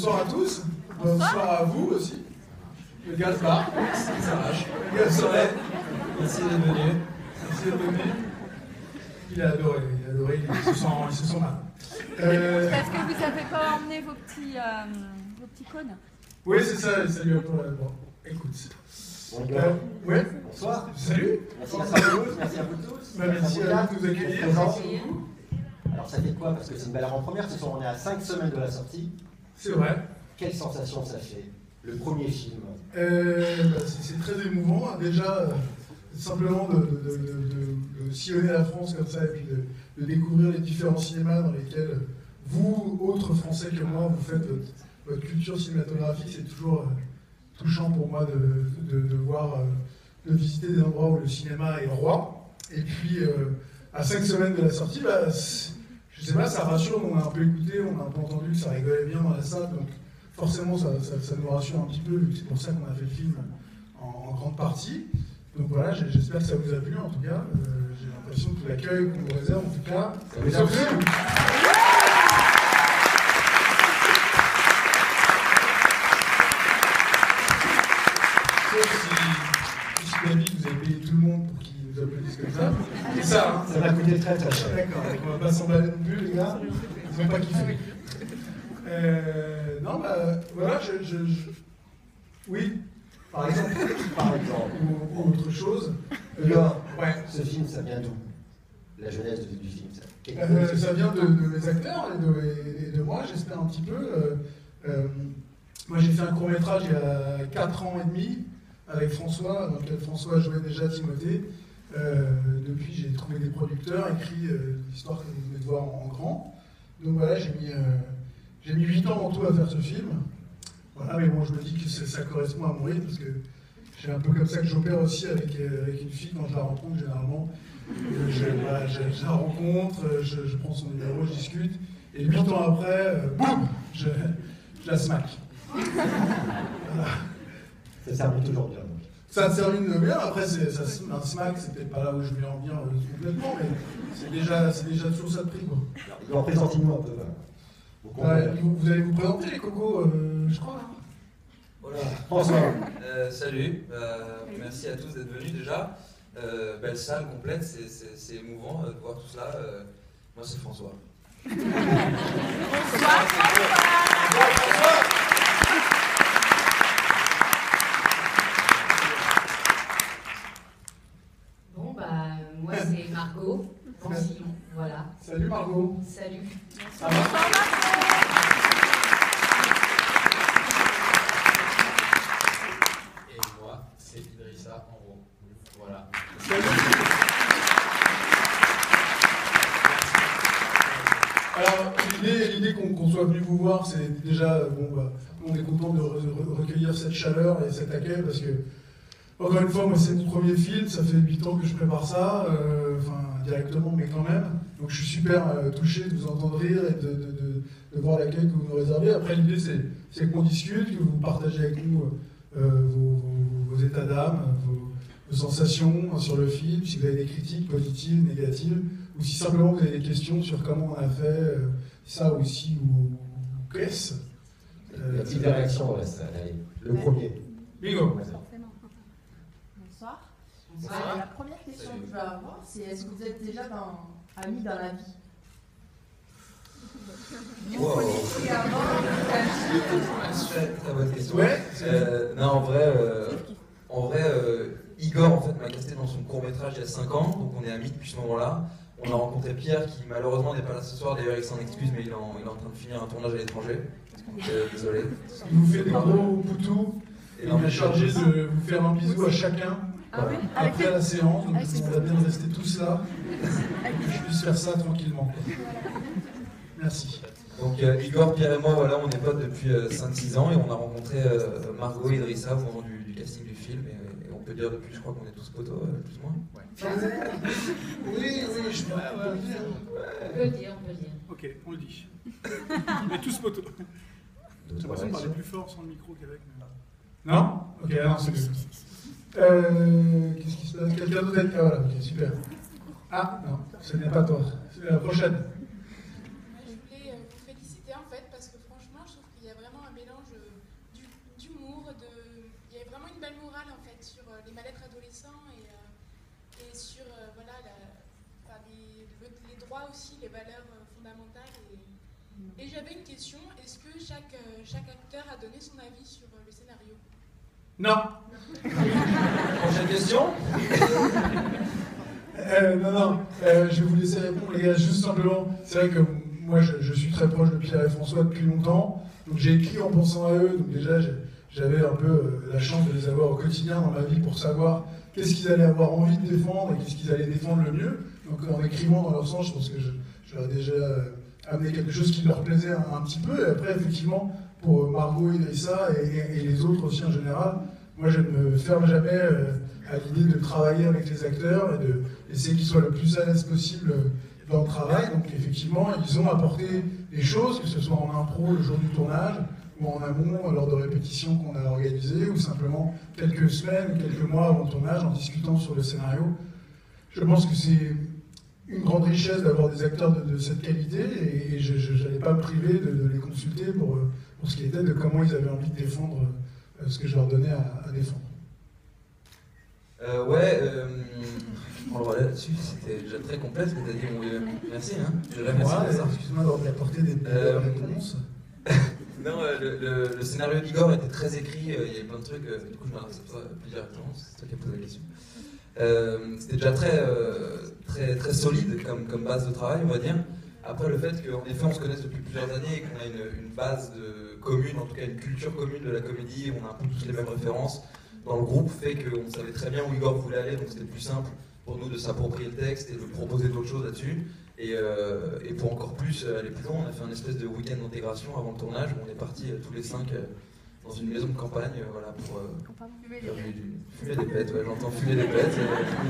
bonsoir à tous. Bonsoir à vous aussi. Le gars se barre, il s'arrache. Le gars se lève. Merci d'être venu. Merci d'être venu. Il a adoré, il se sent mal. Est-ce que vous n'avez pas emmené vos petits cônes? Oui, c'est ça, ça lui a pas. Bon, écoute. Ouais, bonsoir. Salut. Merci à vous tous. Merci à vous tous. Merci à vous de nous accueillir. Alors ça fait quoi? Parce que c'est une belle avant-première, ce soir on est à 5 semaines de la sortie. C'est vrai. Quelle sensation ça fait? Le premier film. C'est très émouvant. Déjà, simplement de sillonner la France comme ça et puis de découvrir les différents cinémas dans lesquels vous, autres Français que moi, vous faites votre culture cinématographique. C'est toujours touchant pour moi de voir, de visiter des endroits où le cinéma est roi. Et puis, à 5 semaines de la sortie, je sais pas, ça rassure. On a un peu écouté, on a un peu entendu que ça rigolait bien dans la salle. Donc, forcément, ça nous rassure un petit peu, vu que c'est pour ça qu'on a fait le film en grande partie. Donc voilà, j'espère que ça vous a plu en tout cas. J'ai l'impression que l'accueil qu'on nous réserve, en tout cas, ça vous a plu. Sauf si David, vous avez payé tout le monde pour qu'il nous applaudisse comme ça. C'est ça, hein. Ça va coûter très très cher. D'accord, on va pas s'emballer non plus, les gars. Ils n'ont pas kiffé. Non, voilà, oui. Par exemple. Ou autre chose. Igor, ouais. Ce film, ça vient d'où? La jeunesse du film, ça. Ça vient de mes acteurs et de moi, j'espère un petit peu. Moi, j'ai fait un court-métrage il y a 4 ans et demi avec François, dans lequel François jouait déjà Timothée. Depuis, j'ai trouvé des producteurs, écrit l'histoire que vous venez de voir en grand. Donc voilà, j'ai mis 8 ans en tout à faire ce film. Voilà, mais bon, je me dis que ça correspond à mon rythme, parce que j'ai un peu comme ça que j'opère aussi avec une fille quand je la rencontre, généralement. Je la rencontre, je prends son numéro, je discute, et 8 ans après, boum, je la smack. Voilà. Ça termine toujours bien. Ça se termine bien, après, un smack, c'est peut-être pas là où je vais en venir complètement, mais c'est déjà toujours ça de prix, quoi. Alors, présentez-nous un peu. Vous allez vous présenter, les cocos, je crois. Voilà. François. Salut, merci à tous d'être venus déjà. Belle salle complète, c'est émouvant de voir tout cela. Moi, c'est François. Bonsoir, Bon, moi c'est Margot Pansillon, voilà. Salut Margot. Salut. Ça va? Et moi, c'est Idrissa en haut. Voilà. Salut. Alors, l'idée qu'on soit venu vous voir, c'est déjà, on est content de recueillir cette chaleur et cet accueil, parce que, encore une fois, moi c'est mon premier film, ça fait 8 ans que je prépare ça, directement, mais quand même. Donc je suis super touché de vous entendre rire et de voir l'accueil que vous nous réservez. Après, l'idée, c'est qu'on discute, que vous partagez avec nous vos états d'âme, vos sensations sur le film, si vous avez des critiques positives, négatives, ou si simplement vous avez des questions sur comment on a fait ça aussi ou qu'est-ce. La petite réaction dans la salle, allez. Le premier. Bingo. Bonsoir. La première question que je vais avoir, c'est est-ce que vous êtes déjà amis dans la vie? Vous connaissez avant, Très bonne question. Ouais. Non, en vrai, Igor en fait m'a casté dans son court-métrage il y a 5 ans, donc on est amis depuis ce moment-là. On a rencontré Pierre qui malheureusement n'est pas là ce soir, d'ailleurs il s'en excuse, mais il est en train de finir un tournage à l'étranger. Désolé. Il vous fait des gros poutous et il est chargé de vous faire un bisou à chacun après la séance. Donc je vous demande bien de rester tous là et que je puisse faire ça tranquillement. Merci. Donc Igor, Pierre et moi, voilà, on est potes depuis 5-6 ans et on a rencontré Margot et Idrissa au moment du casting du film. Et on peut dire depuis, je crois qu'on est tous potos, plus ou moins. Oui, je peux le dire. On peut le dire. Ok, on le dit. On est tous potos. J'ai l'impression de parler plus fort sans le micro qu'avec. Non? Ok, non, c'est mieux. Qu'est-ce qui se passe? Quelqu'un d'autre? Ah voilà, ok, super. Ah, non, ce n'est pas toi. C'est la prochaine. Je voulais vous féliciter en fait parce que franchement je trouve qu'il y a vraiment un mal-être adolescent et sur voilà, les droits aussi, les valeurs fondamentales. Et j'avais une question, est-ce que chaque acteur a donné son avis sur le scénario? Non. Prochaine question. Non, je vais vous laisser répondre, les gars, juste simplement. C'est vrai que moi, je suis très proche de Pierre et François depuis longtemps, donc j'ai écrit en pensant à eux, donc déjà, j'avais un peu la chance de les avoir au quotidien dans ma vie pour savoir qu'est-ce qu'ils allaient avoir envie de défendre et qu'est-ce qu'ils allaient défendre le mieux. Donc en écrivant dans leur sens, je pense que je leur ai déjà amené quelque chose qui leur plaisait un petit peu. Et après, effectivement, pour Margot, Idrissa et les autres aussi en général, moi, je ne me ferme jamais à l'idée de travailler avec les acteurs et d'essayer qu'ils soient le plus à l'aise possible dans le travail. Donc effectivement, ils ont apporté des choses, que ce soit en impro le jour du tournage, ou en amont lors de répétitions qu'on a organisées, ou simplement quelques semaines, quelques mois avant le tournage, en discutant sur le scénario. Je pense que c'est une grande richesse d'avoir des acteurs de cette qualité, et je n'allais pas me priver de les consulter pour ce qui était de comment ils avaient envie de défendre ce que je leur donnais à défendre. Alors voilà, là-dessus, c'était déjà très complet ce que tu as dit. Merci, hein. Je Voilà, remercie. excuse-moi d'avoir apporté des réponses. Non, le scénario d'Igor était très écrit, il y avait plein de trucs, du coup je m'adresse à toi plus directement, c'est toi qui as posé la question. C'était déjà très solide comme base de travail, on va dire. Après, le fait qu'en effet on se connaisse depuis plusieurs années et qu'on a une base commune, en tout cas une culture commune de la comédie, on a un peu tous les mêmes références dans le groupe, fait qu'on savait très bien où Igor voulait aller, donc c'était plus simple pour nous de s'approprier le texte et de proposer d'autres choses là-dessus. Et pour encore plus aller plus loin, on a fait un espèce de week-end d'intégration avant le tournage où on est partis tous les 5 dans une maison de campagne pour fumer des pètes. Ouais, j'entends fumer des pètes.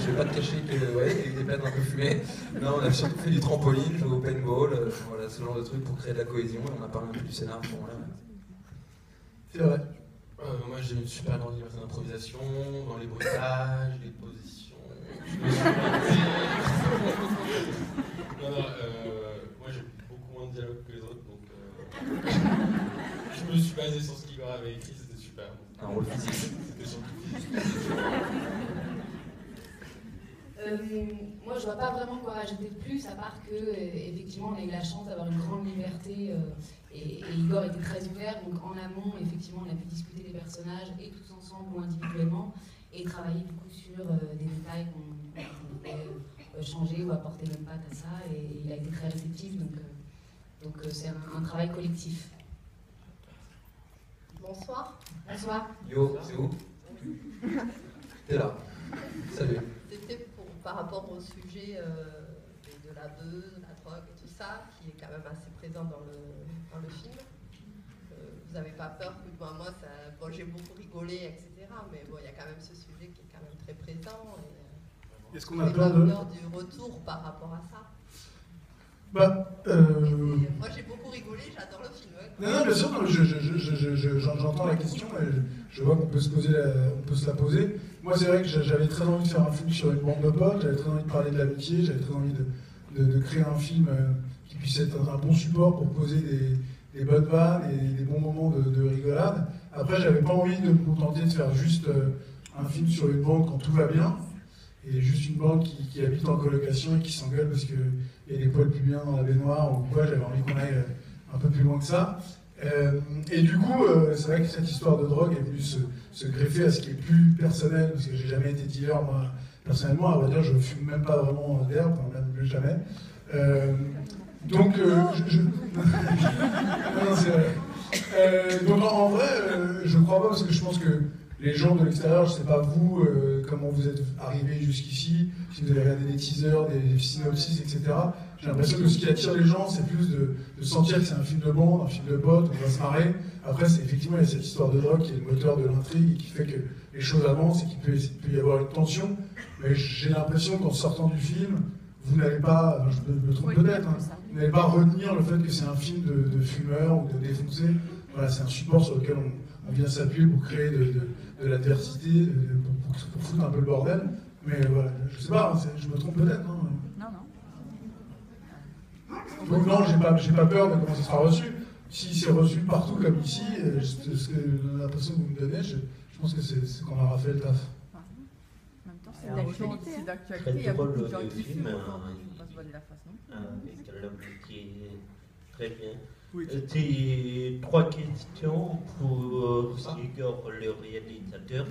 Je vais pas te cacher qu'il y a eu des pètes un peu fumées. Non, on a surtout fait du trampoline, joué au paintball, voilà, ce genre de trucs pour créer de la cohésion. Et on a parlé un peu du scénar à ce moment-là. C'est vrai. Moi j'ai une super grande liberté d'improvisation, dans les bruitages, les positions. Moi j'ai beaucoup moins de dialogue que les autres, donc je me suis basé sur ce qu'Igor avait écrit, c'était super. Un rôle physique. C'était surtout physique. Moi, je vois pas vraiment quoi rajouter de plus, à part que, effectivement, on a eu la chance d'avoir une grande liberté et Igor était très ouvert. Donc, en amont, effectivement, on a pu discuter des personnages et tous ensemble ou individuellement et travailler du coup sur des détails qu'on pouvait changer ou apporter même pas à ça. Et il a été très réceptif, donc c'est un travail collectif. Bonsoir. Bonsoir. Yo, c'est où? T'es là. Salut. C'était par rapport au sujet de la beuh, de la drogue et tout ça, qui est quand même assez présent dans le film. Vous n'avez pas peur que moi j'ai beaucoup rigolé, etc. Mais bon, il y a quand même ce sujet qui est quand même très présent. Est-ce qu'on a peur de... du retour par rapport à ça? Moi j'ai beaucoup rigolé, j'adore le film. Ouais. Non, bien sûr, j'entends la question et je vois qu'on peut se la poser. Moi, c'est vrai que j'avais très envie de faire un film sur une bande de potes, j'avais très envie de parler de l'amitié, j'avais très envie de créer un film qui puisse être un bon support pour poser des bonnes vannes et des bons moments de rigolade. Après, j'avais pas envie de me contenter de faire juste un film sur une bande quand tout va bien, et juste une bande qui habite en colocation et qui s'engueule parce qu'il y a des poils plus bien dans la baignoire ou quoi. J'avais envie qu'on aille un peu plus loin que ça. Et du coup, c'est vrai que cette histoire de drogue est venue se greffer à ce qui est plus personnel, parce que j'ai jamais été dealer, moi, personnellement, à vrai dire, je fume même pas vraiment d'herbe, enfin, même plus jamais. Donc, non, c'est vrai. Donc, en vrai, je crois pas, parce que je pense que les gens de l'extérieur, je sais pas vous, comment vous êtes arrivés jusqu'ici, si vous avez regardé des teasers, des synopsis, etc. J'ai l'impression que ce qui attire les gens, c'est plus de sentir que c'est un film de bande, un film de potes, on va se marrer. Après, effectivement, il y a cette histoire de drogue qui est le moteur de l'intrigue et qui fait que les choses avancent et qu'il peut y avoir une tension. Mais j'ai l'impression qu'en sortant du film, vous n'allez pas, je me trompe peut-être, hein, vous n'allez pas retenir le fait que c'est un film de fumeur ou de défoncé. Voilà, c'est un support sur lequel on vient s'appuyer pour créer de l'adversité, pour foutre un peu le bordel. Mais voilà, je sais pas, je me trompe peut-être. Hein. Donc non, j'ai pas peur de comment ça sera reçu. Si c'est reçu partout comme ici, l'impression que vous me donnez, je pense que c'est qu'on aura fait le taf. c'est d'actualité. C'est Hein. d'actualité, Très il y a beaucoup de drôle gens le qui film, fument encore, il ne faut pas se voiler la face non plus. avec l'homme qui est très bien. Oui. J'ai 3 questions pour Igor, le réalisateur.